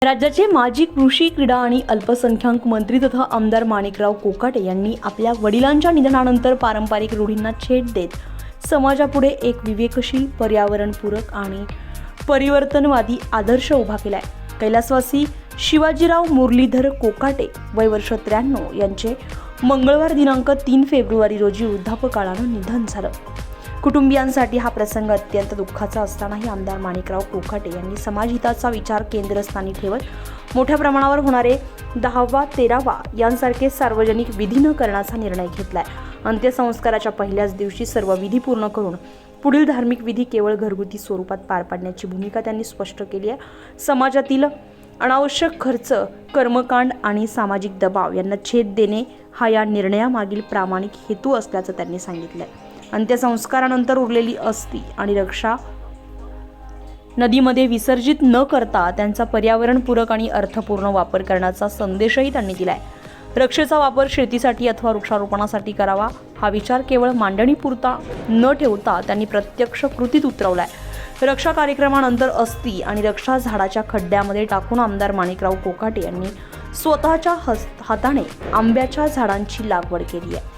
राज्याचे माजी कृषी, क्रीडा आणि अल्पसंख्याक मंत्री तथा आमदार माणिकराव कोकाटे यांनी आपल्या वडिलांच्या निधनानंतर पारंपरिक रूढींना छेद देत समाजापुढे एक विवेकशील, पर्यावरणपूरक आणि परिवर्तनवादी आदर्श उभा केलाय. कैलासवासी शिवाजीराव मुरलीधर कोकाटे वय वर्ष 93 यांचे मंगळवार दिनांक 3 फेब्रुवारी रोजी वृद्धापकाळानं निधन झालं. कुटुंबियांसाठी हा प्रसंग अत्यंत दुःखाचा असतानाही आमदार माणिकराव कोकाटे यांनी समाजहिताचा विचार केंद्रस्थानी ठेवत मोठ्या प्रमाणावर होणारे 10वा 13वा यांसारखे सार्वजनिक विधी न करण्याचा निर्णय घेतलाय. अंत्यसंस्काराच्या पहिल्याच दिवशी सर्व विधी पूर्ण करून पुढील धार्मिक विधी केवळ घरगुती स्वरूपात पार पाडण्याची भूमिका त्यांनी स्पष्ट केली आहे. समाजातील अनावश्यक खर्च, कर्मकांड आणि सामाजिक दबाव यांना छेद देणे हा या निर्णयामागील प्रामाणिक हेतू असल्याचं त्यांनी सांगितलंय. अंत्यसंस्कारानंतर उरलेली अस्थी आणि रक्षा नदीमध्ये विसर्जित न करता त्यांचा पर्यावरणपूरक आणि अर्थपूर्ण वापर करण्याचा संदेशही त्यांनी दिलाय. रक्षेचा वापर शेतीसाठी अथवा वृक्षारोपणासाठी करावा हा विचार केवळ मांडणीपुरता न ठेवता त्यांनी प्रत्यक्ष कृतीत उतरवलाय. रक्षा कार्यक्रमानंतर अस्थी आणि रक्षा झाडाच्या खड्ड्यामध्ये टाकून आमदार माणिकराव कोकाटे यांनी स्वतःच्या हाताने आंब्याच्या झाडांची लागवड केली आहे.